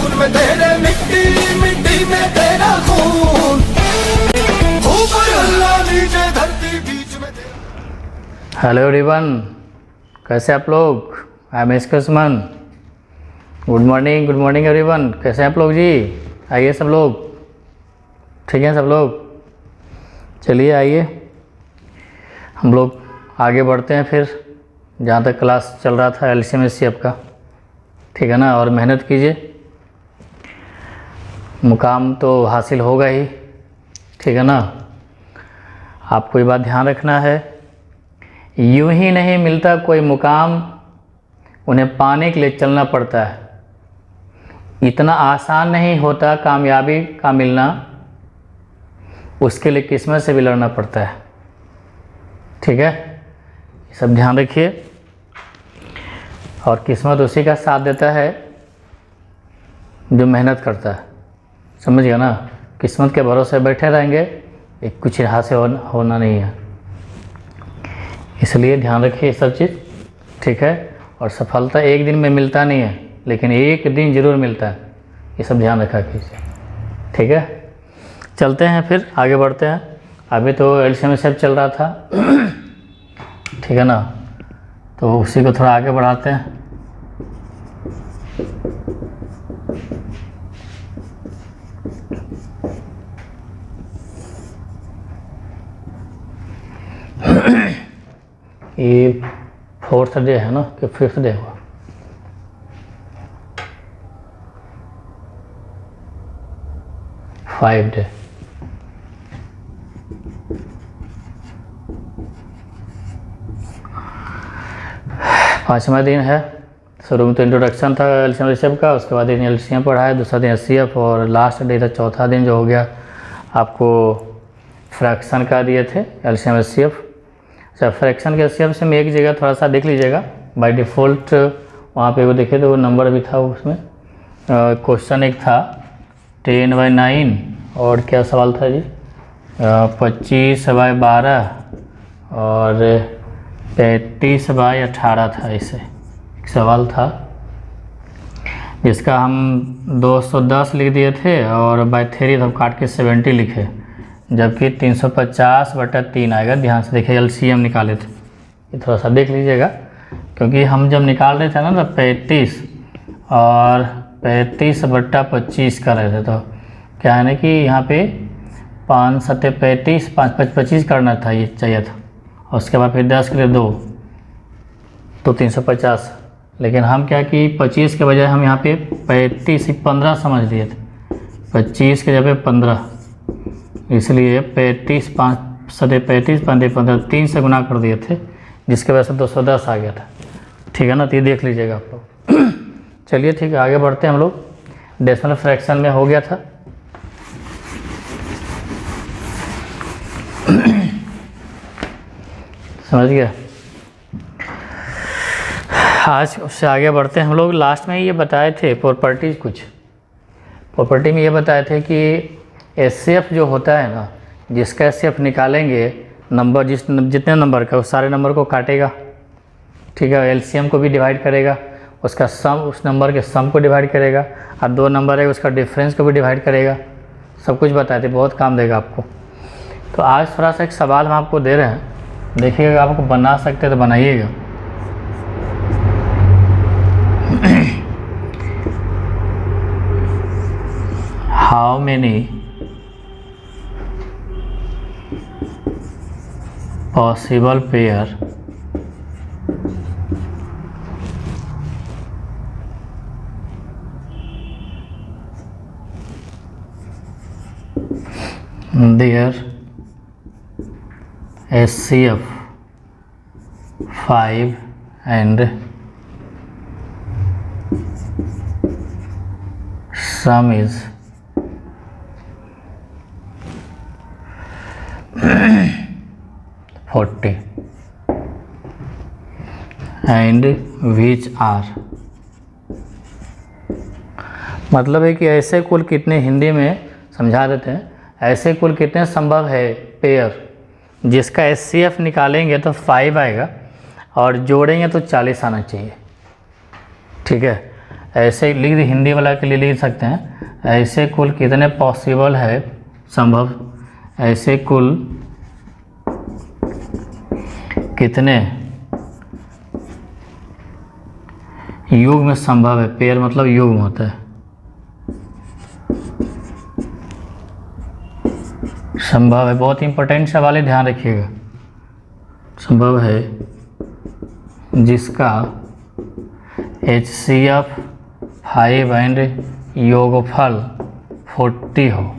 खून में तेरे, मिट्टी मिट्टी में तेरा खून, ऊपर अल्लाह नीचे धरती बीच में तेरा। हेलो एवरीवन, कैसे आप लोग? आई एम एस्कसमन। Good morning everyone. कैसे हैं आप लोग जी? आइए सब लोग, ठीक हैं सब लोग? चलिए आइए हम लोग आगे बढ़ते हैं फिर जहाँ तक क्लास चल रहा था एलसीएम एचसीएफ का, ठीक है ना। और मेहनत कीजिए, मुकाम तो हासिल होगा ही, ठीक है ना। आपको ये बात ध्यान रखना है, यूं ही नहीं मिलता कोई मुकाम, उन्हें पाने के लिए चलना पड़ता है। इतना आसान नहीं होता कामयाबी का मिलना, उसके लिए किस्मत से भी लड़ना पड़ता है, ठीक है। ये सब ध्यान रखिए। और किस्मत उसी का साथ देता है जो मेहनत करता है, समझ गया ना। किस्मत के भरोसे बैठे रहेंगे, एक कुछ हासिल होना नहीं है। इसलिए ध्यान रखिए ये सब चीज़, ठीक है। और सफलता एक दिन में मिलता नहीं है, लेकिन एक दिन ज़रूर मिलता है। ये सब ध्यान रखा कीजिए, ठीक है। चलते हैं फिर आगे बढ़ते हैं। अभी तो एलसीएम एचसीएफ चल रहा था, ठीक है ना, तो उसी को थोड़ा आगे बढ़ाते हैं। ये 4th डे है ना कि 5th डे हुआ? 5 डे। पाँचवा दिन है। शुरू में तो इंट्रोडक्शन था एलसीएम एचसीएफ का, उसके बाद दिन एलसीएम पढ़ा है, दूसरा दिन एचसीएफ, और लास्ट डे था चौथा दिन जो हो गया आपको फ्रैक्शन का दिए थे एलसीएम एचसीएफ। अच्छा, फ्रैक्शन के एचसीएफ से में एक जगह थोड़ा सा देख लीजिएगा, बाय डिफ़ॉल्ट वहाँ पे वो देखे तो वो नंबर भी था उसमें। क्वेश्चन एक था 10/9 और क्या सवाल था जी, 25/12 और 35/18 था। इसे एक सवाल था जिसका हम 210 लिख दिए थे और बाय थ्योरी हम काट के 70 लिखे, जबकि 350/3 आएगा। ध्यान से देखिए, एलसीएम निकाले थे, ये थोड़ा सा देख लीजिएगा, क्योंकि हम जब निकाल रहे थे ना तो 35 और 35/25 कर रहे थे, तो क्या है ना कि यहाँ पे 5 7 35, 5 5 25 करना था, ये चाहिए था। और उसके बाद फिर 10 के लिए 2 तो 350। लेकिन हम क्या कि 25 के बजाय हम यहाँ पे 35 15 समझ लिए थे, 25 के जगह 15, इसलिए 35 5 7 35 5 15 3 से गुना कर दिए थे, जिसके वजह से 210 आ गया था, ठीक है ना। तो ये देख लीजिएगा आप लोग। चलिए ठीक है, आगे बढ़ते हैं हम लोग। डेसिमल फ्रैक्शन में हो गया था। समझ गया। आज उससे आगे बढ़ते हैं हम लोग। लास्ट में ये बताए थे प्रॉपर्टीज़, कुछ प्रॉपर्टी में ये बताए थे कि एचसीएफ जो होता है ना, जिसका एचसीएफ निकालेंगे नंबर, जितने नंबर का उस सारे नंबर को काटेगा, ठीक है। एलसीएम को भी डिवाइड करेगा, उसका सम, उस नंबर के सम को डिवाइड करेगा, और 2 नंबर है उसका डिफरेंस को भी डिवाइड करेगा। सब कुछ बताए थे, बहुत काम देगा आपको। तो आज थोड़ा सा एक सवाल हम आपको दे रहे हैं, देखिएगा, आपको बना सकते तो बनाइएगा। How many possible pair there HCF 5 and sum is 40 and which are, मतलब है कि ऐसे कुल कितने, हिंदी में समझा देते हैं, ऐसे कुल कितने संभव है पेयर जिसका HCF निकालेंगे तो 5 आएगा और जोड़ेंगे तो 40 आना चाहिए, ठीक है। ऐसे लिख दी, हिंदी वाला के लिए लिख सकते हैं, ऐसे कुल कितने पॉसिबल है, संभव, ऐसे कुल कितने युग में संभव है, पेयर मतलब युग में होता है, संभव है, बहुत इंपॉर्टेंट सवाल है, ध्यान रखिएगा। संभव है जिसका HCF 5 एंड योगफल 40 हो,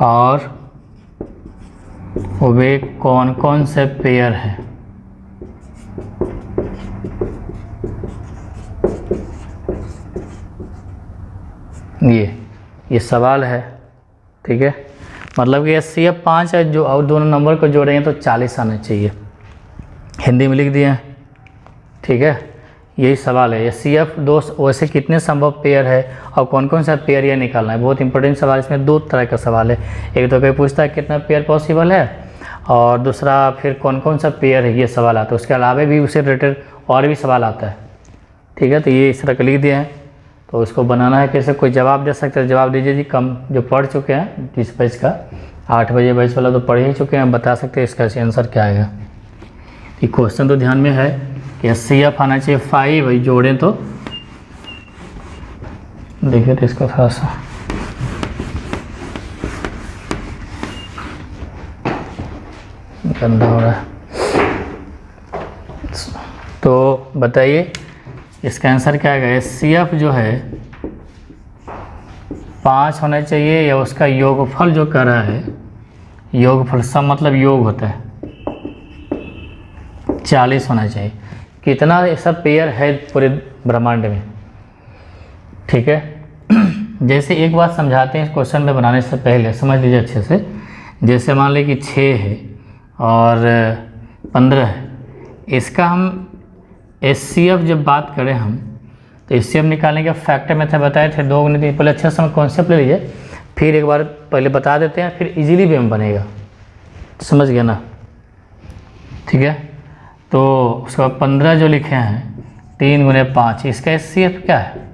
और वे कौन कौन से पेयर हैं। ये सवाल है, ठीक है। मतलब कि HCF 5 है, जो और दोनों नंबर को जोड़ेंगे तो 40 आना चाहिए, हिंदी में लिख दिए हैं, ठीक है। यही सवाल है, HCF 2 वैसे कितने संभव पेयर है और कौन कौन सा पेयर ये निकालना है। बहुत इंपॉर्टेंट सवाल, इसमें दो तरह का सवाल है, एक तो कोई पूछता है कितना पेयर पॉसिबल है, और दूसरा फिर कौन कौन सा पेयर है, ये सवाल आता है। उसके अलावा भी उससे रिलेटेड और भी सवाल आता है, ठीक है। तो ये इस तरह का लिख दिए हैं, तो इसको बनाना है कैसे, कोई जवाब दे सकते हैं, जवाब दीजिए जी। कम जो पढ़ चुके हैं जिस बैच का 8 बजे बैच वाला तो पढ़ ही चुके हैं, बता सकते हैं इसका आंसर क्या आएगा। ये क्वेश्चन तो ध्यान में है कि HCF आना चाहिए 5, वही जोड़ें तो देखिए, तो इसको थोड़ा सा गंदा हो रहा है, तो बताइए इसका आंसर क्या आएगा। HCF जो है 5 होना चाहिए, या उसका योगफल जो कर रहा है, योगफल सब मतलब योग होता है, 40 होना चाहिए। कितना ऐसा पेयर है पूरे ब्रह्मांड में, ठीक है। जैसे एक बात समझाते हैं इस क्वेश्चन में बनाने से पहले, समझ लीजिए अच्छे से। जैसे मान लें कि 6 है और 15 है, इसका हम HCF जब बात करें हम, तो HCF निकालने के फैक्टर मेथड बताए थे, 2 गुने 3। पहले अच्छे से कॉन्सेप्ट ले लीजिए, फिर एक बार पहले बता देते हैं, फिर इजीली भी हम बनेगा, समझ गया ना, ठीक है। तो उसके बाद 15 जो लिखे हैं 3 गुने 5, इसका HCF क्या है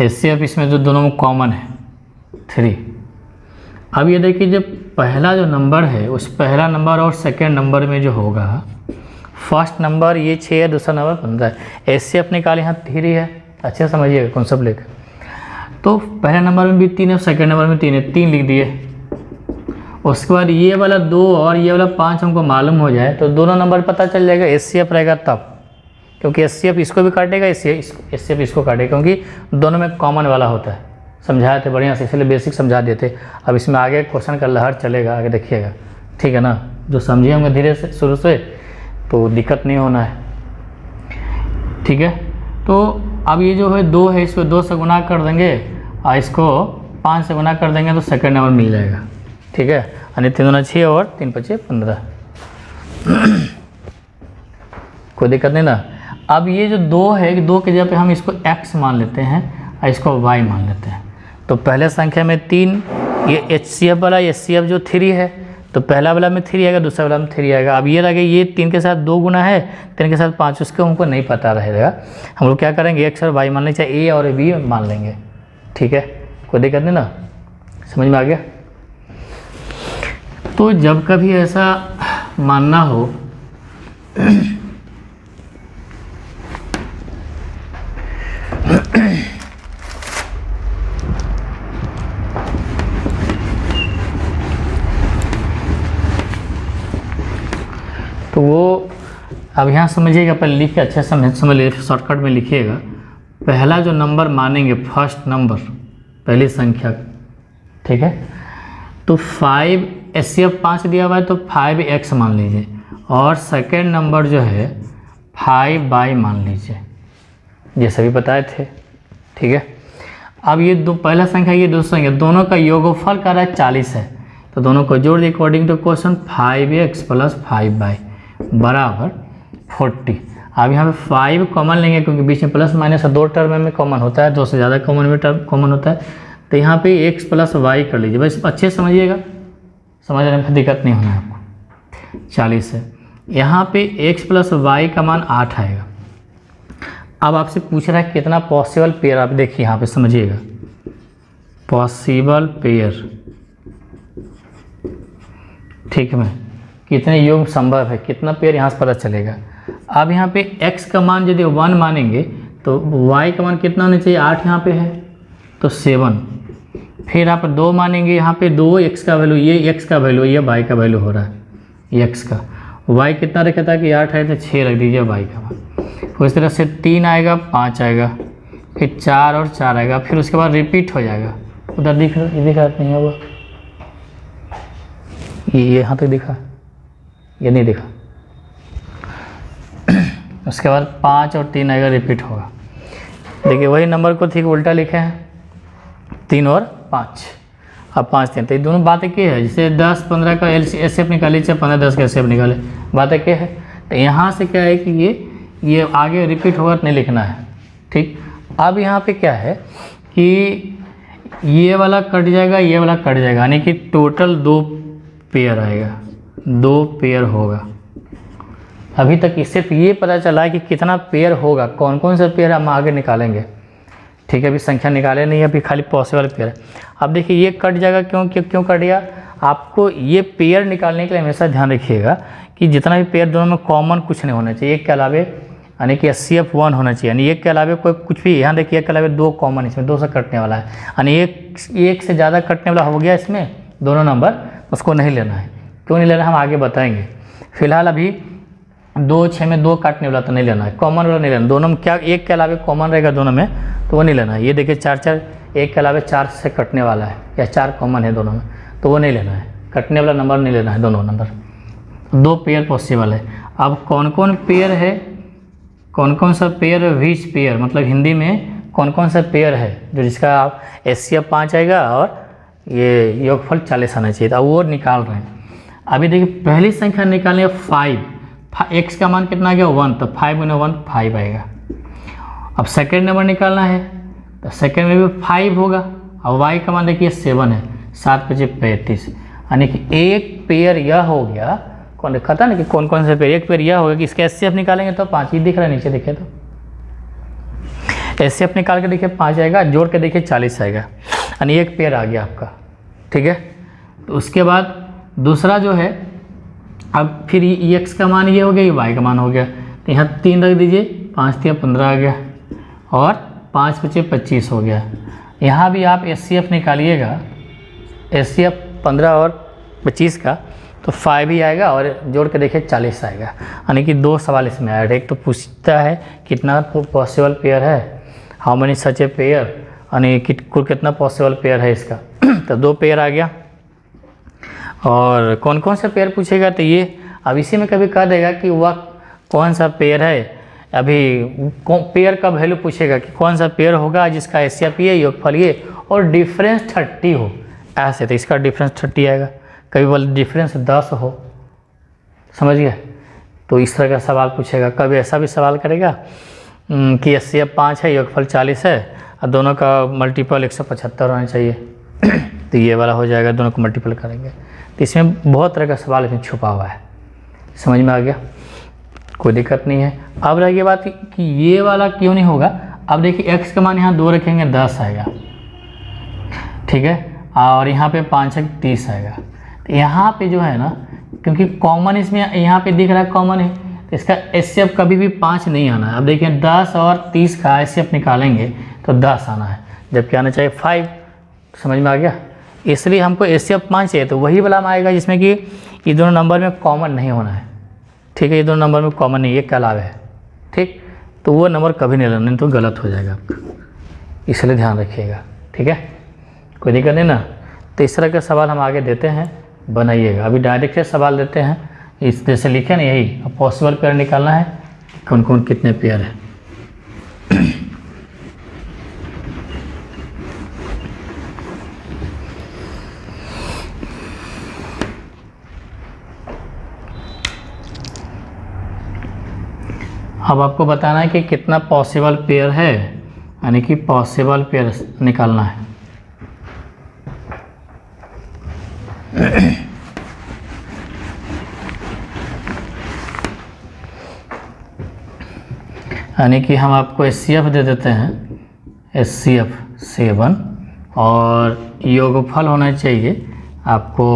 HCF इसमें जो दोनों में कॉमन है 3। अब ये देखिए, जब पहला जो नंबर है उस पहला नंबर और सेकेंड नंबर में जो होगा, फर्स्ट नंबर ये 6 है, दूसरा नंबर 15 है, HCF निकाले यहाँ 3 है, अच्छे समझिएगा कॉन्सेप्ट लेकर। तो पहले नंबर में भी 3 है, सेकेंड नंबर में 3 है, 3 लिख दिए। उसके बाद ये वाला 2 और ये वाला 5 हमको मालूम हो जाए तो दोनों नंबर पता चल जाएगा, HCF रहेगा तब, क्योंकि HCF इसको भी काटेगा, HCF इसको काटेगा, क्योंकि दोनों में कॉमन वाला होता है। समझाए थे बढ़िया से, इसलिए बेसिक समझा देते। अब इसमें आगे क्वेश्चन का लहर चलेगा, आगे देखिएगा, ठीक है ना। जो समझिए होंगे धीरे से शुरू से, तो दिक्कत नहीं होना है, ठीक है। तो अब ये जो है 2 है, इसको 2 से गुना कर देंगे और इसको 5 से गुना कर देंगे तो सेकंड नंबर मिल जाएगा, ठीक है। यानी 3 दूना 6 और 3 पचे 15, कोई दिक्कत नहीं ना। अब ये जो 2 है, 2 के जगह पे हम इसको x मान लेते हैं और इसको y मान लेते हैं। तो पहले संख्या में 3, ये HCF वाला HCF जो 3 है, तो पहला वाला में 3 आएगा, दूसरा वाला में 3 आएगा। अब ये लगे ये 3 के साथ 2 गुना है, 3 के साथ 5, उसको हमको नहीं पता रहेगा। हम लोग क्या करेंगे, x और y मान लेंगे, चाहे a और b मान लेंगे, ठीक है, कोई दिक्कत नहीं ना, समझ में आ गया। तो जब कभी ऐसा मानना हो तो वो अब यहाँ समझिएगा, पहले लिख के अच्छे से समझ लीजिए, शॉर्टकट में लिखिएगा। पहला जो नंबर मानेंगे, फर्स्ट नंबर, पहली संख्या, ठीक है। तो 5 HCF 5 दिया हुआ है तो 5x मान लीजिए, और सेकेंड नंबर जो है 5y मान लीजिए, जैसे भी बताए थे, ठीक है। अब ये दो, पहला संख्या ये दूसरा संख्या, दोनों का योगफल कर रहा है 40 है, तो दोनों को जोड़ दिए according to question, 5x plus 5y बराबर 40। अब यहाँ पे 5 कॉमन लेंगे, क्योंकि बीच में प्लस माइनस 2 टर्म में कॉमन होता है, 2 से ज़्यादा कॉमन होता है। तो यहाँ पे x प्लस वाई कर लीजिए, बस अच्छे से समझिएगा, समझने में दिक्कत नहीं होना है आपको। 40 है, यहाँ पे x प्लस वाई का मान 8 आएगा। अब आपसे पूछ रहा है कितना पॉसिबल पेयर, आप देखिए यहाँ पे समझिएगा, पॉसिबल पेयर, ठीक है, कितने योग संभव है, कितना पेयर यहाँ से पता चलेगा। अब यहाँ पे x का मान यदि 1 मानेंगे तो y का मान कितना होना चाहिए, 8 यहाँ पे है तो 7, फिर आप 2 मानेंगे, यहाँ पे 2 x का वैल्यू, ये x का वैल्यू, ये y का वैल्यू हो रहा है, ये x का, y कितना रखा था कि 8 है तो 6 रख दीजिए y का मान। फिर इस तरह से 3 आएगा, 5 आएगा, फिर 4 और 4 आएगा, फिर उसके बाद रिपीट हो जाएगा। उधर दिख रहा नहीं है वो, ये यहाँ तक दिखा, ये नहीं दिखा। उसके बाद 5 और 3 आएगा, रिपीट होगा। देखिए वही नंबर को ठीक उल्टा लिखे हैं, 3 और 5, अब 5 3, तो ये दोनों बात एक ही है। जैसे 10 15 का एसएफ निकाले, चाहे 15 10 का एसएफ निकाले, बात एक है। तो यहाँ से क्या है कि ये आगे रिपीट होगा तो नहीं लिखना है, ठीक। अब यहाँ पे क्या है कि ये वाला कट जाएगा, ये वाला कट जाएगा, यानी कि टोटल 2 पेयर आएगा, 2 पेयर होगा। अभी तक इससे ये पता चला है कि कितना पेयर होगा, कौन कौन सा पेयर हम आगे निकालेंगे, ठीक है। अभी संख्या निकाले नहीं है, अभी खाली पॉसिबल पेयर है। अब देखिए ये कट जाएगा, क्यों कट गया। आपको ये पेयर निकालने के लिए हमेशा ध्यान रखिएगा कि जितना भी पेयर दोनों में कॉमन कुछ नहीं होना चाहिए, एक के अलावे, यानी कि HCF 1 होना चाहिए, यानी एक के अलावे कोई कुछ भी, यहाँ देखिए एक के अलावे 2 कॉमन, इसमें 2 से कटने वाला है, यानी एक से ज़्यादा कटने वाला हो गया इसमें दोनों नंबर, उसको नहीं लेना है। क्यों नहीं लेना हम आगे बताएंगे। फिलहाल अभी 2 6 में 2 काटने वाला तो नहीं लेना है, कॉमन वाला नहीं लेना। दोनों में क्या एक के अलावे कॉमन रहेगा दोनों में, तो वो नहीं लेना है। ये देखिए 4 4, एक के अलावे 4 से कटने वाला है, या 4 कॉमन है दोनों में, तो वो नहीं लेना है, कटने वाला नंबर नहीं लेना है, दोनों नंबर। 2 पेयर पॉसिबल है। अब कौन कौन पेयर है, कौन कौन सा पेयर, विच पेयर, मतलब हिंदी में कौन कौन सा पेयर है जो जिसका आप HCF 5 आएगा और ये योगफल 40 आना चाहिए था, वो निकाल रहे हैं। अभी देखिए पहली संख्या निकालने 5, x का मान कितना आ गया 1, तो 5 × 1 5 आएगा। अब सेकेंड नंबर निकालना है तो सेकेंड में भी 5 होगा, और y का मान देखिए 7 है, 7 × 5 35, यानी कि एक पेयर यह हो गया। कौन देखा था ना कि कौन कौन से पेयर, एक पेयर यह होगा कि इसका HCF निकालेंगे तो 5 ही दिख रहा है नीचे, देखिए तो HCF निकाल के देखिए 5 आएगा, जोड़ के देखिए 40 आएगा, यानी एक पेयर आ गया आपका, ठीक है। तो उसके बाद दूसरा जो है, अब फिर x का मान ये हो गया, ये y का मान हो गया, तो यहाँ 3 रख दीजिए, 5 3 15 आ गया, और 5 5 25 हो गया। यहाँ भी आप HCF निकालिएगा, HCF 15 और 25 का, तो 5 ही आएगा, और जोड़ के देखिए 40 आएगा, यानी कि 2 सवाल इसमें आया। एक तो पूछता है कितना पॉसिबल पेयर है, how many such a pair, यानी कि कुल कितना पॉसिबल पेयर है इसका, तो 2 पेयर आ गया। और कौन कौन सा पेयर पूछेगा, तो ये अब इसी में कभी कह देगा कि वह कौन सा पेयर है। अभी पेयर का वैल्यू पूछेगा कि कौन सा पेयर होगा जिसका HCF ये, योगफल ये, और डिफरेंस 30 हो, ऐसे, तो इसका डिफरेंस 30 आएगा। कभी बोल डिफरेंस 10 हो, समझ गए, तो इस तरह का सवाल पूछेगा। कभी ऐसा भी सवाल करेगा कि HCF 5 है, योगफल 40 है, और दोनों का मल्टीपल 175 होना चाहिए, तो ये वाला हो जाएगा, दोनों को मल्टीपल करेंगे। तो इसमें बहुत तरह का सवाल इसमें छुपा हुआ है, समझ में आ गया, कोई दिक्कत नहीं है। अब रह गई बात कि ये वाला क्यों नहीं होगा। अब देखिए x का मान यहाँ 2 रखेंगे 10 आएगा, ठीक है, और यहाँ पे 5 है 30 आएगा। तो यहाँ पे जो है ना, क्योंकि कॉमन इसमें यहाँ पे दिख रहा है कॉमन है, तो इसका HCF कभी भी 5 नहीं आना है। अब देखिए 10 और 30 का HCF निकालेंगे तो 10 आना है, जबकि आना चाहिए 5, समझ में आ गया। इसलिए हमको HCF 5 चाहिए, तो वही वाला आएगा जिसमें कि ये दोनों नंबर में कॉमन नहीं होना है, ठीक है, ये दोनों नंबर में कॉमन नहीं, एक के अलावे है, ठीक, तो वो नंबर कभी नहीं लेना, नहीं तो गलत हो जाएगा आपका, इसलिए ध्यान रखिएगा, ठीक है, कोई दिक्कत नहीं ना। तो इस तरह के सवाल हम आगे देते हैं, बनाइएगा। अभी डायरेक्ट से सवाल देते हैं, इस जैसे लिखे ना, यही अब पॉसिबल पेयर निकालना है, कौन कौन कितने पेयर है। अब आपको बताना है कि कितना पॉसिबल पेयर है, यानी कि पॉसिबल पेयर निकालना है। यानी कि हम आपको HCF दे देते हैं, HCF 7, और योगफल होना चाहिए आपको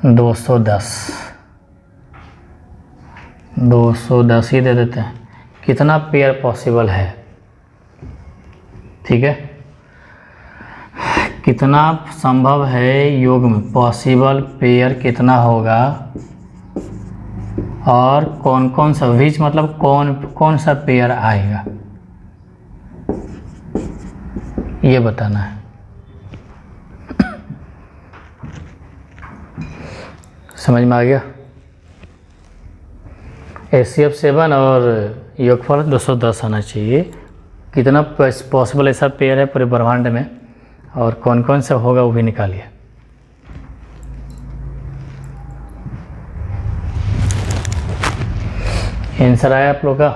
210 ही दे देते हैं। कितना पेयर पॉसिबल है, ठीक है, कितना संभव है योग में, पॉसिबल पेयर कितना होगा, और कौन कौन सा, विच मतलब कौन कौन सा पेयर आएगा, ये बताना है। समझ में आ गया? HCF 7 और योगफल 210 आना चाहिए। कितना पॉसिबल ऐसा पेयर है पूरे ब्रह्मांड में, और कौन कौन सा होगा वो भी निकालिए। आंसर आया आप लोग का?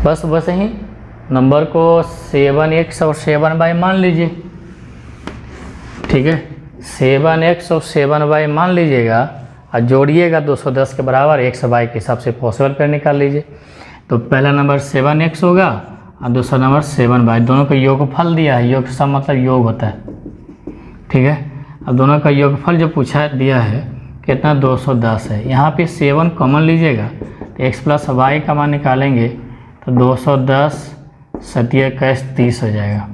बस वैसे ही नंबर को 7x और 7y मान लीजिए, ठीक है, 7x और 7y मान लीजिएगा और जोड़िएगा 210 के बराबर, x y के हिसाब से पॉसिबल पेयर निकाल लीजिए। तो पहला नंबर 7x होगा और दूसरा नंबर 7y, दोनों का योगफल दिया है, योग सब मतलब योग होता है, ठीक है। अब दोनों का योगफल जो पूछा दिया है कितना, 210 है। यहाँ पे 7 कॉमन लीजिएगा तो x प्लस वाई का मान निकालेंगे तो 210 सतिया 30 हो जाएगा,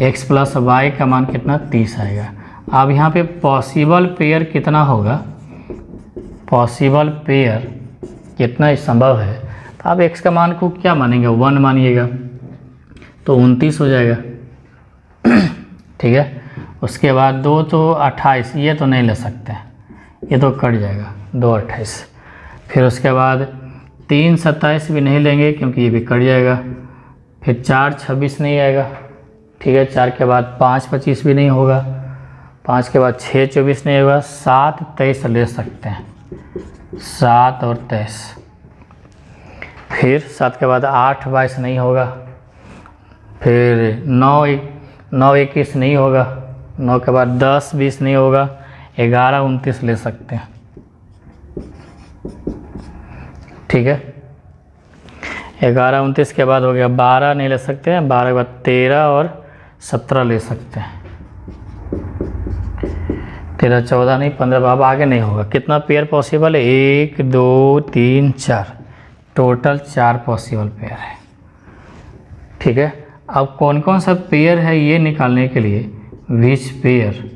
x प्लस वाई का मान कितना, 30 आएगा। अब यहाँ पे पॉसिबल पेयर कितना होगा, पॉसिबल पेयर कितना संभव है, तो आप x का मान को क्या मानेंगे, 1 मानिएगा तो 29 हो जाएगा, ठीक है। उसके बाद 2 तो 28, ये तो नहीं ले सकते हैं, ये तो कट जाएगा, 2 28। फिर उसके बाद 3 27 भी नहीं लेंगे क्योंकि ये भी कट जाएगा। फिर 4 26 नहीं आएगा, ठीक है। 4 के बाद 5 25 भी नहीं होगा, 5 के बाद 6 24 नहीं होगा, 7 23 ले सकते हैं, 7 और 23। फिर 7 के बाद 8 22 नहीं होगा, फिर 9 21 नहीं होगा, 9 के बाद 10 20 नहीं होगा, 11 29 ले सकते हैं, ठीक है। 11 29 के बाद हो गया 12 नहीं ले सकते हैं, 12 के बाद 13 और 17 ले सकते हैं, 13 14 नहीं, 15, अब आगे नहीं होगा। कितना पेयर पॉसिबल है, 1 2 3 4, टोटल 4 पॉसिबल पेयर है, ठीक है। अब कौन कौन सा पेयर है ये निकालने के लिए विच पेयर,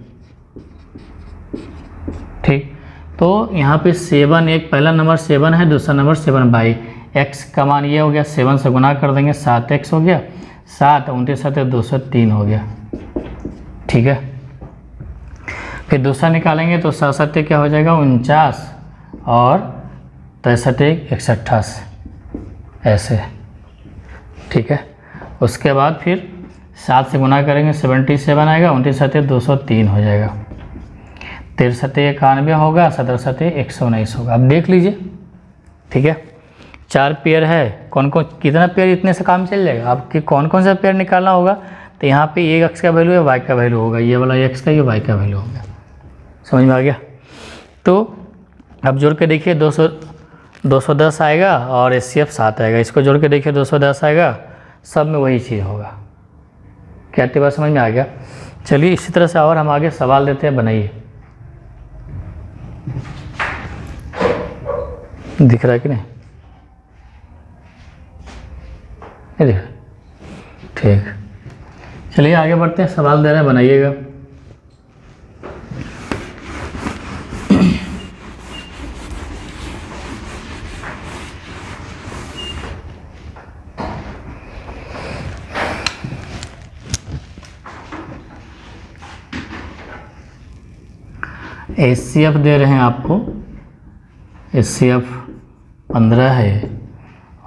ठीक। तो यहाँ पे 7, एक पहला नंबर 7 है, दूसरा नंबर 7y, x का मान ये हो गया, 7 से गुना कर देंगे 7x हो गया, 7 29 7 203 हो गया, ठीक है। फिर दूसरा निकालेंगे तो 7 7 क्या हो जाएगा, 49 और 63 128 ऐसे, ठीक है। उसके बाद फिर 7 से गुना करेंगे 77 आएगा, 29 7 203 हो जाएगा, 13 7 91 होगा, 17 7 119 होगा। अब देख लीजिए, ठीक है। 4 पेयर है, कौन कौन कितना पेयर, इतने से काम चल जाएगा। आपके कौन कौन सा पेयर निकालना होगा, तो यहाँ पे ये x का वैल्यू है, y का वैल्यू होगा, ये वाला x का, ये y का वैल्यू होगा। समझ में आ गया? तो अब जोड़ के देखिए 210 आएगा और HCF 7 आएगा, इसको जोड़ के देखिए 210 आएगा, सब में वही चीज़ होगा। क्या बात समझ में आ गया? चलिए इसी तरह से और हम आगे सवाल देते हैं, बनाइए। दिख रहा है कि नहीं? ये दिख रहा है, ठीक। चलिए आगे बढ़ते हैं, सवाल दे रहे हैं, बनाइएगा। HCF दे रहे हैं आपको, HCF 15 है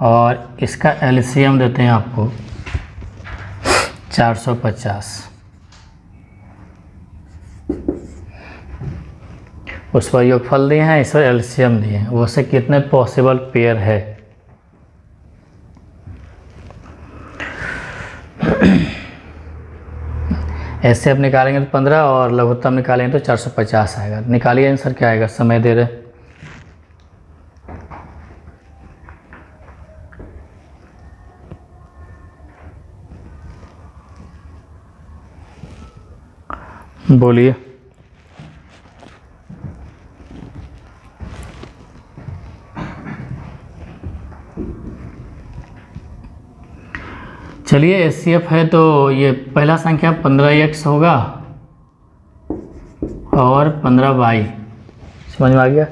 और इसका LCM देते हैं आपको 450। उस पर योगफल दिए हैं, इस पर LCM दिए हैं, वो से कितने पॉसिबल पेयर है। ऐसे अब निकालेंगे तो 15 और लघुत्तम निकालेंगे तो 450 आएगा। निकालिए आंसर क्या आएगा, समय दे रहे। बोलिए। चलिए HCF है तो ये पहला संख्या 15x होगा और 15y, समझ में आ गया।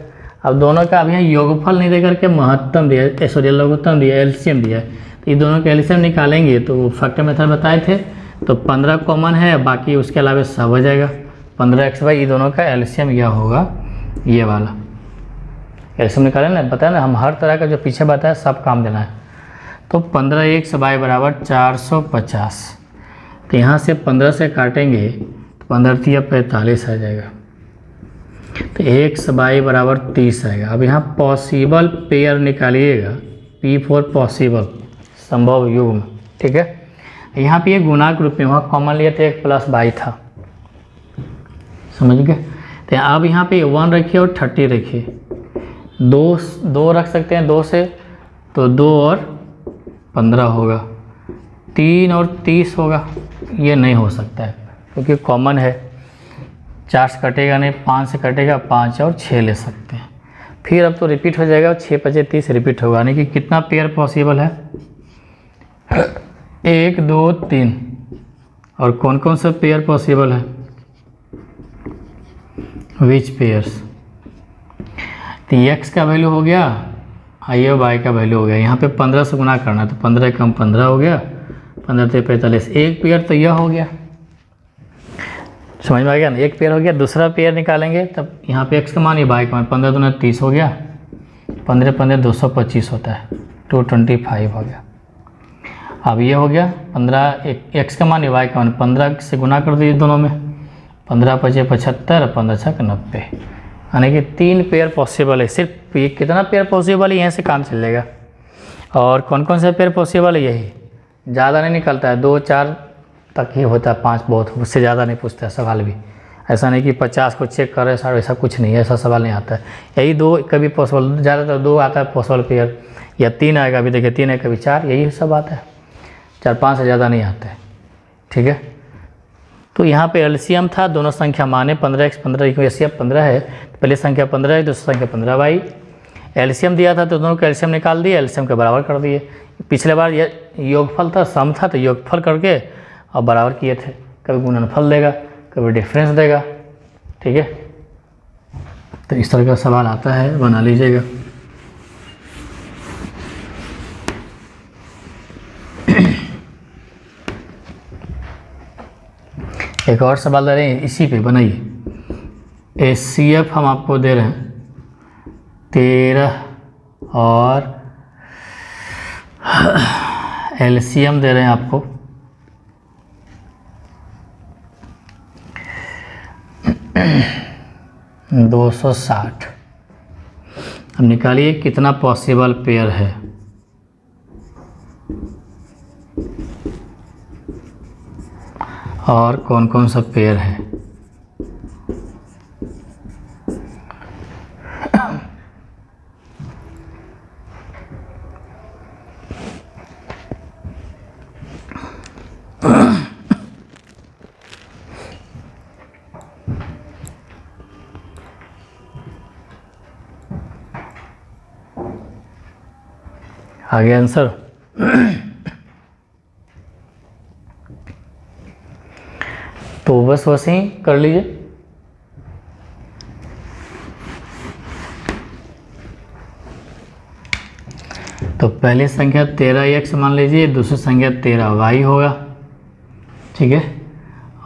अब दोनों का अब यहाँ योगफल नहीं दे करके महत्तम दिया है, सॉरी लघुत्तम दिया है, एलसीएम दिया है, तो ये दोनों का एलसीएम निकालेंगे तो फैक्टर मेथड बताए थे, तो 15 कॉमन है, बाकी उसके अलावा सब हो जाएगा। 15x/, ये दोनों का एलसीएम यह होगा, ये वाला एलसीएम निकाले ना, बताया ना हम हर तरह का जो पीछे बताया सब काम देना है। तो 15x/, बराबर 450, तो यहाँ से 15 से काटेंगे तो 15 45 आ जाएगा, तो x/, बराबर 30 आएगा। अब यहाँ पॉसिबल पेयर निकालिएगा, P4 पॉसिबल संभव युग्म, ठीक है। यहाँ पे ये गुणाक रूप में, वहाँ कॉमन लिए थे 1 + y था, समझ गए। तो अब यहाँ पे 1 रखिए और 30 रखिए, 2 रख सकते हैं 2 से, तो 2 और 15 होगा, 3 और 30 होगा, ये नहीं हो सकता है क्योंकि कॉमन है, 4 से कटेगा नहीं, 5 से कटेगा, 5 और 6 ले सकते हैं। फिर अब तो रिपीट हो जाएगा, 6 × 5 = 30 रिपीट होगा, यानी कि कितना पेयर पॉसिबल है, 1 2 3। और कौन कौन सा पेयर पॉसिबल है, विच पेयर्स। तो x का वैल्यू हो गया, आइए y का वैल्यू हो गया, यहाँ पे 15 से गुना करना है, तो 15 कम 15 हो गया, 15 × 3 = 45, एक पेयर तो यह हो गया, समझ में आ गया ना, एक पेयर हो गया। दूसरा पेयर निकालेंगे तब यहाँ पे x का मान, ये y का मान, 15 दूना 30 हो गया, 15 15 225 होता है, 225 हो गया। अब ये हो गया 15, x का मान, ये y का मान, 15 से गुना कर दीजिए दोनों में, 15 × 5 = 75, 15 × 6 = 90, यानी कि 3 पेयर पॉसिबल है। सिर्फ ये कितना पेयर पॉसिबल है, यहाँ से काम चलेगा। और कौन कौन सा पेयर पॉसिबल है, यही ज़्यादा नहीं निकलता है, 2 4 तक ही होता है, 5 बहुत, उससे ज़्यादा नहीं पूछता है सवाल भी। ऐसा नहीं कि 50 को चेक कर रहे सर, ऐसा कुछ नहीं है, ऐसा सवाल नहीं आता है। यही 2 कभी पॉसिबल, ज़्यादातर 2 आता है पॉसिबल पेयर, या 3 आएगा, अभी देखिए 3 है, कभी 4, यही सब आता है, 4 5 से ज़्यादा नहीं आता है, ठीक है। तो यहाँ पे एलसीएम था, दोनों संख्या माने 15x 15 की एलसीएम 15 है, पहली संख्या 15 है, दूसरी संख्या 15y। एलसीएम दिया था तो दोनों का एलसीएम निकाल दिए, एलसीएम के बराबर कर दिए। पिछले बार ये योगफल था, सम था, तो योगफल करके और बराबर किए थे। कभी गुणनफल देगा, कभी डिफरेंस देगा, ठीक है। तो इस तरह का सवाल आता है, बना लीजिएगा। एक और सवाल दे रहे हैं, इसी पे बनाइए। HCF हम आपको दे रहे हैं 13 और LCM दे रहे हैं आपको 260। अब निकालिए कितना पॉसिबल पेयर है। और कौन कौन सा पेयर है। आगे आंसर तो बस वैसे ही कर लीजिए। तो पहली संख्या 13x मान लीजिए, दूसरी संख्या 13y होगा, ठीक है।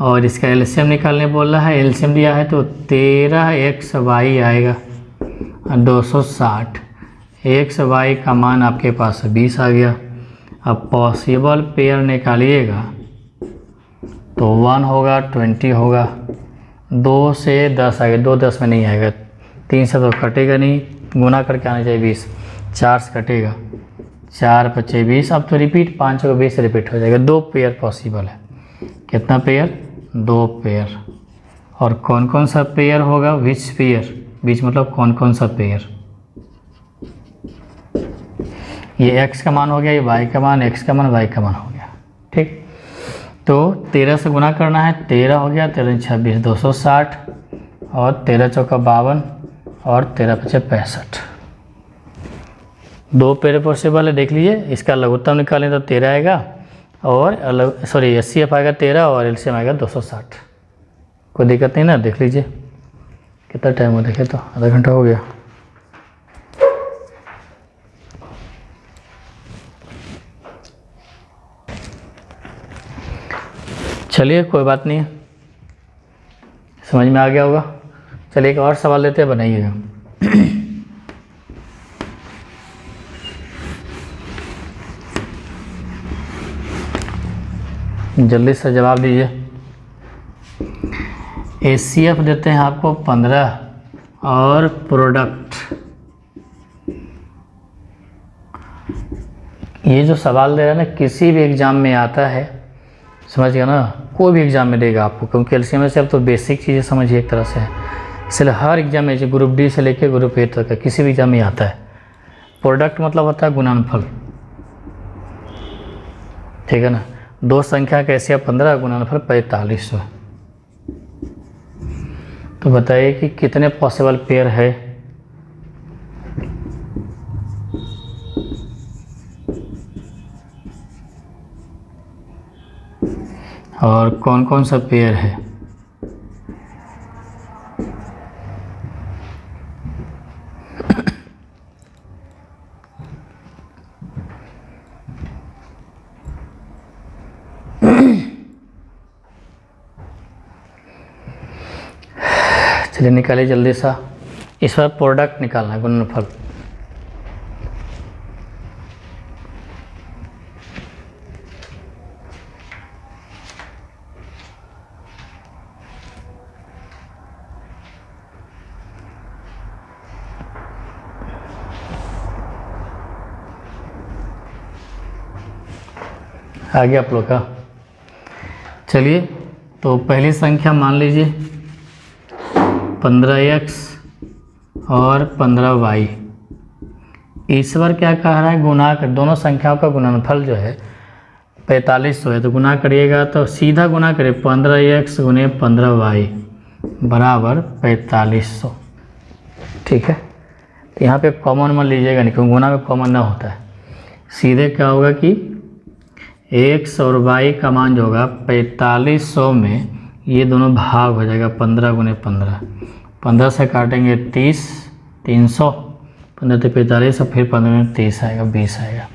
और इसका एलसीएम निकालने बोल रहा है, एलसीएम दिया है तो 13xy आएगा 260। xy का मान आपके पास 20 आ गया। अब पॉसिबल पेयर निकालिएगा तो 1 होगा, 20 होगा, 2 से 10 आएगा, 2 10 में नहीं आएगा, 3 से तो कटेगा नहीं, गुना करके आना चाहिए 20, 4 से कटेगा, 4 × 5 = 20। अब तो रिपीट 5 को 20 रिपीट हो जाएगा। 2 पेयर पॉसिबल है। कितना पेयर? 2 पेयर। और कौन कौन सा पेयर होगा? विच पेयर, विच मतलब कौन कौन सा पेयर। ये x का मान हो गया, ये y का मान, x का मान, y का मान हो गया, ठीक। तो 13 से गुना करना है, 13 हो गया, 13 26 260 और 13 चौका 52 और 13 पचे 65। दो पेयर पॉसिबल है, देख लीजिए। इसका लघुत्तम निकालें तो 13 आएगा और HCF आएगा 13 और LCM आएगा 260। कोई दिक्कत नहीं ना, देख लीजिए। कितना टाइम हो, देखे तो आधा घंटा हो गया। चलिए कोई बात नहीं है, समझ में आ गया होगा। चलिए एक और सवाल लेते हैं, बनाइएगा। जल्दी से जवाब दीजिए। HCF देते हैं आपको 15 और प्रोडक्ट, ये जो सवाल दे रहा है ना, किसी भी एग्ज़ाम में आता है, समझ गया ना, कोई भी एग्ज़ाम में देगा आपको, क्योंकि LCM से अब तो बेसिक चीज़ें समझिए एक तरह से है, इसलिए हर एग्ज़ाम में ग्रुप डी से लेकर ग्रुप ए तक किसी भी एग्ज़ाम में आता है। प्रोडक्ट मतलब होता है गुणनफल, ठीक है ना। दो संख्या का HCF 15, गुणनफल 45 है। तो बताइए कि कितने पॉसिबल पेयर है। और कौन कौन सा पेयर है। चलिए निकालिए जल्दी सा। इस बार प्रोडक्ट निकालना है, गुणनफल। आ गया आप लोग का। चलिए तो पहली संख्या मान लीजिए 15x और 15y। ईश्वर क्या कह रहा है, गुना कर, दोनों संख्याओं का गुणनफल जो है 4500 है, तो गुना करिएगा तो सीधा गुना करिए 15x गुने 15y बराबर 4500, ठीक है। तो यहाँ पे कॉमन मत लीजिएगा नहीं, क्योंकि गुना में कॉमन ना होता है। सीधे क्या होगा कि x और y का मान जो होगा 4500 में ये दोनों भाग हो जाएगा 15 गुने 15, 15 से काटेंगे 30, 300, 15 से 45 और फिर 15 में 30 आएगा, 20 आएगा,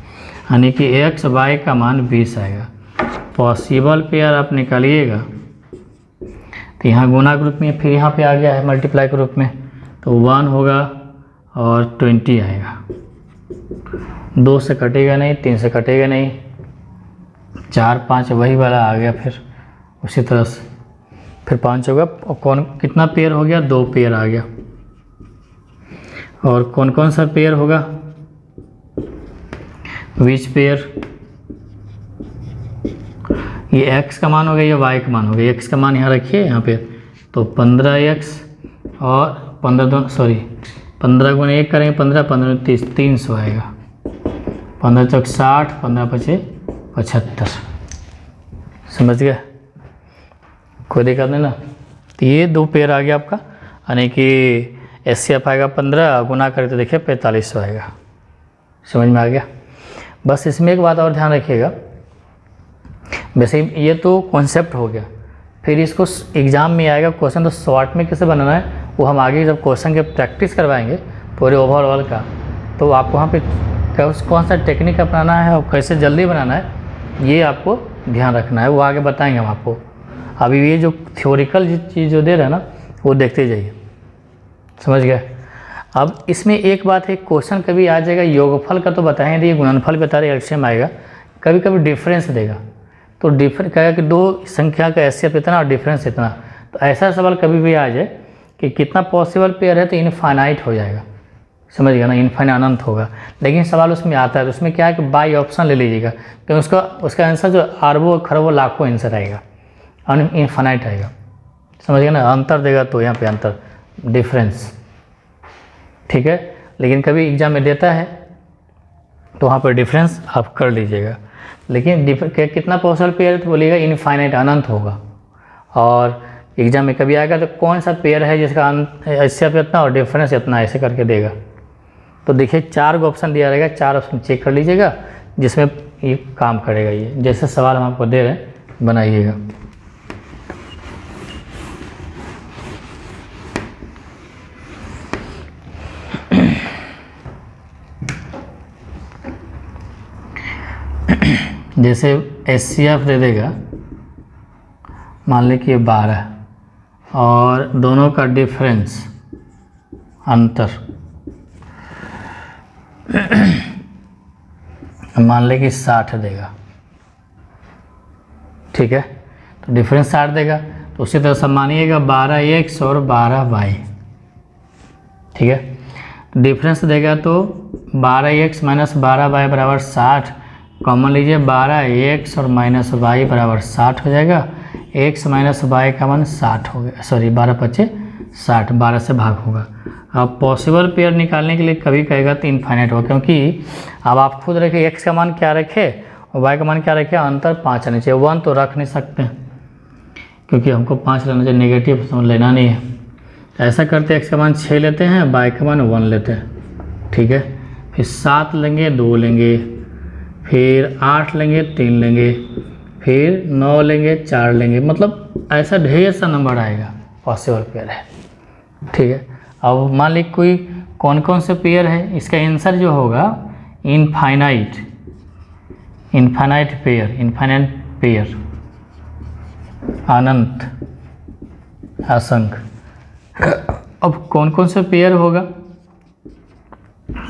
यानी कि x y का मान 20 आएगा। पॉसिबल पेयर आप निकालिएगा तो यहाँ गुना ग्रुप में, फिर यहाँ पे आ गया है मल्टीप्लाई ग्रुप में, तो 1 होगा और 20 आएगा। 2 से कटेगा नहीं, 3 से कटेगा नहीं, 4 5 वही वाला आ गया, फिर उसी तरह से फिर 5 होगा। और कौन कितना पेयर हो गया, 2 पेयर आ गया। और कौन कौन सा पेयर होगा, विच पेयर, ये x का मान हो गया, ये y का मान हो गया। x का मान यहाँ रखिए यहाँ पे, तो 15x और 15 गुणे 1 करेंगे 15, 15 30, 300 आएगा। 15 चौक 60, 15 पचे 75, समझ गया, कोई दिक्कत नहीं ना। तो ये 2 पेयर आ गया आपका, यानी कि HCF आएगा 15, गुना करके तो देखिए 4500 आएगा। समझ में आ गया। बस इसमें एक बात और ध्यान रखिएगा, वैसे ये तो कॉन्सेप्ट हो गया, फिर इसको एग्ज़ाम में आएगा क्वेश्चन, तो शॉर्ट में कैसे बनाना है वो हम आगे जब क्वेश्चन के प्रैक्टिस करवाएंगे पूरे ओवरऑल का, तो आपको वहाँ पे कौन सा टेक्निक अपनाना है और कैसे जल्दी बनाना है ये आपको ध्यान रखना है, वो आगे बताएंगे हम आपको। अभी ये जो थ्योरिकल चीज़ जो दे रहे हैं ना, वो देखते जाइए, समझ गए। अब इसमें एक बात है, क्वेश्चन कभी आ जाएगा योगफल का तो बताएंगे, दिए गुणनफल बता रहे, LCM आएगा, कभी कभी डिफरेंस देगा, तो डिफरेंस कहेगा कि 2 संख्या का HCF इतना और डिफरेंस इतना। तो ऐसा सवाल कभी भी आ जाए कि कितना पॉसिबल पेयर है, तो इनफाइनाइट हो जाएगा, समझ गया ना, इनफाइनाइट अनंत होगा। लेकिन सवाल उसमें आता है, तो उसमें क्या है कि बाई ऑप्शन ले लीजिएगा, क्योंकि उसका आंसर जो अरबों खरबों लाखों आंसर आएगा, इनफाइनाइट आएगा, समझ गया ना। अंतर देगा तो यहाँ पे अंतर, डिफरेंस, ठीक है। लेकिन कभी एग्जाम में देता है तो वहाँ पर डिफरेंस आप कर लीजिएगा। लेकिन कितना पॉसिबल पेयर तो बोलिएगा इनफाइनाइट, अनंत होगा। और एग्जाम में कभी आएगा तो कौन सा पेयर है जिसका एचसीएफ इतना और डिफरेंस इतना, ऐसे करके देगा। तो देखिए 4 गो ऑप्शन दिया रहेगा, 4 ऑप्शन चेक कर लीजिएगा जिसमें ये काम करेगा। ये जैसे सवाल हम आपको दे रहे हैं बनाइएगा। जैसे एचसीएफ दे देगा, मान लें कि 12 और दोनों का डिफरेंस अंतर मान लें कि 60 देगा, ठीक है। तो डिफरेंस 60 देगा, तो उसी तरह से मानिएगा 12x और 12y, ठीक है। डिफरेंस देगा तो 12x माइनस 12y बराबर 60, कॉमन लीजिए 12x और माइनस y बराबर 60 हो जाएगा। x माइनस y का मान 60 हो गया, सॉरी 12 पचे 60, 12 से भाग होगा। अब पॉसिबल पेयर निकालने के लिए कभी कहेगा तो इनफाइनाइट होगा, क्योंकि अब आप खुद रखें x का मान क्या रखे और y का मान क्या रखे, अंतर 5 आना चाहिए, 1 तो रख नहीं सकते क्योंकि हमको 5 लेना चाहिए, नेगेटिव समझ लेना नहीं है। ऐसा करते x का मान 6 लेते हैं, y का मान 1 लेते हैं, ठीक है। फिर 7 लेंगे, 2 लेंगे, फिर 8 लेंगे, 3 लेंगे, फिर 9 लेंगे, 4 लेंगे, मतलब ऐसा ढेर सा नंबर आएगा पॉसिबल पेयर है, ठीक है। अब मान लीजिए कोई कौन कौन से पेयर है, इसका आंसर जो होगा इनफाइनाइट, इनफाइनाइट पेयर, अनंत, असंख्य। अब कौन कौन से पेयर होगा,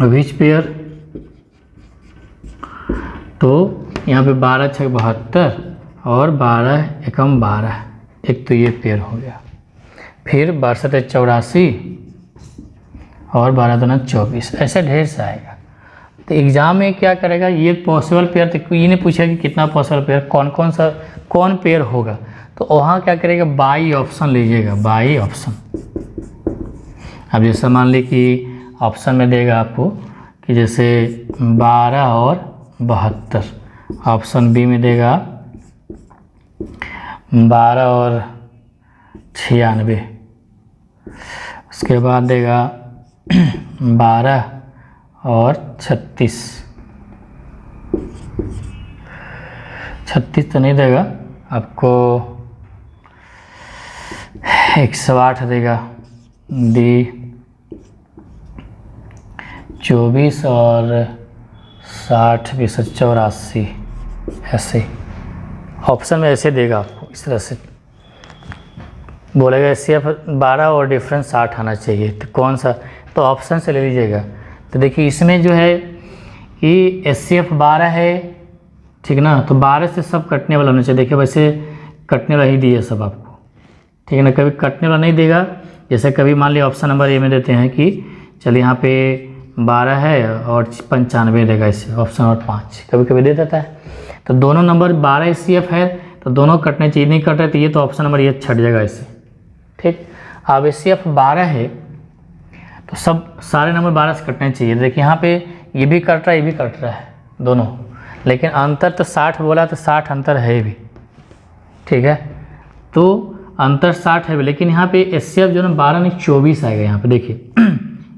विच पेयर, तो यहाँ पे 12 छक 72 और 12 एकम 12, एक तो ये पेयर हो गया। फिर 12 84 और 12 दूना 24, ऐसे ढेर से आएगा। तो एग्ज़ाम में क्या करेगा, ये पॉसिबल पेयर, तो ये नहीं पूछेगा कि कितना पॉसिबल पेयर, कौन पेयर होगा, तो वहाँ क्या करेगा, बाई ऑप्शन लीजिएगा, बाई ऑप्शन। अब जैसे मान ली कि ऑप्शन में देगा आपको कि जैसे 12 और 72, ऑप्शन बी में देगा 12 और 96, उसके बाद देगा 12 और 36 तो नहीं देगा आपको, 108 देगा, डी 24 और 60 20 84, ऐसे ऑप्शन में ऐसे देगा आपको, इस तरह से बोलेगा एचसीएफ 12 और डिफरेंस 60 आना चाहिए, तो कौन सा, तो ऑप्शन से ले लीजिएगा। तो देखिए इसमें जो है कि एचसीएफ 12 है, ठीक ना, तो 12 से सब कटने वाला होना चाहिए। देखिए वैसे कटने वाला ही दिए सब आपको, ठीक है ना, कभी कटने वाला नहीं देगा। जैसे कभी मान लिया ऑप्शन नंबर ए में देते हैं कि चलिए यहाँ पे 12 है और 95 देगा, इसे ऑप्शन नंबर 5 कभी कभी दे देता है। तो दोनों नंबर 12 एचसीएफ है तो दोनों कटने चाहिए, नहीं कट रहे तो ये तो ऑप्शन नंबर ये छट जाएगा इससे, ठीक। अब एचसीएफ 12 है तो सब सारे नंबर 12 से कटने चाहिए। देखिए यहाँ पे ये भी कट रहा है, ये भी कट रहा है दोनों, लेकिन अंतर तो 60 बोला तो 60 अंतर है भी, ठीक है, तो अंतर 60 है भी, लेकिन यहाँ पे एचसीएफ जो ना 12 नहीं 24 आएगा। यहाँ पे देखिए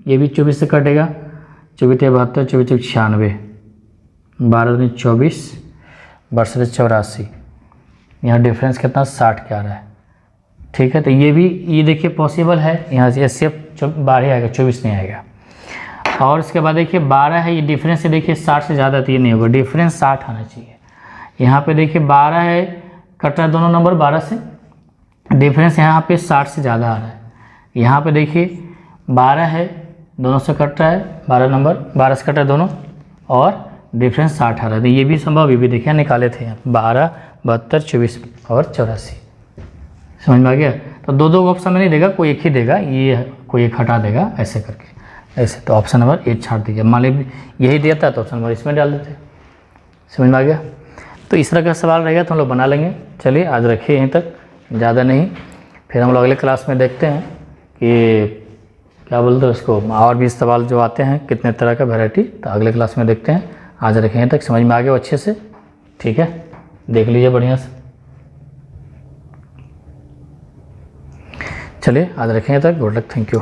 ये भी 24 से कटेगा, 24 72 24 96, 12 दूनी 24 12 84, यहाँ डिफरेंस कितना 60 क्या आ रहा है, ठीक है। तो ये भी ये देखिए पॉसिबल है, यहाँ से एचसीएफ 12 आएगा, 24 नहीं आएगा। और इसके बाद देखिए 12 है, ये डिफरेंस से देखिए 60 से ज़्यादा तो ये नहीं होगा, डिफरेंस 60 आना चाहिए। यहाँ पे देखिए 12 है, कट रहा है दोनों नंबर 12 से, डिफरेंस यहाँ पे 60 से ज़्यादा आ रहा है। यहाँ पे देखिए 12 है, दोनों से कट रहा है, 12 नंबर 12 से कट रहा है दोनों, और डिफरेंस 60 आ रहा है। तो ये भी संभव, ये भी देखिए निकाले थे यहाँ 12 72 24 और 84, समझ में आ गया। तो दो ऑप्शन में नहीं देगा, कोई एक ही देगा, ये कोई एक हटा देगा, ऐसे करके ऐसे। तो ऑप्शन नंबर 8 छाड़ दीजिए, मान लीजिए यही दिया था तो ऑप्शन नंबर इसमें डाल देते, समझ में आ गया। तो इस तरह का सवाल रहेगा तो हम लोग बना लेंगे। चलिए आज रखिए यहीं तक, ज़्यादा नहीं, फिर हम लोग अगले क्लास में देखते हैं कि क्या बोलते हैं उसको, और भी सवाल जो आते हैं कितने तरह का वैरायटी, तो अगले क्लास में देखते हैं। आज रखें यहीं तक, समझ में आ गया अच्छे से। ठीक है, देख लीजिए बढ़िया से। चलिए आज रखेंगे तक, गुड लक, थैंक यू।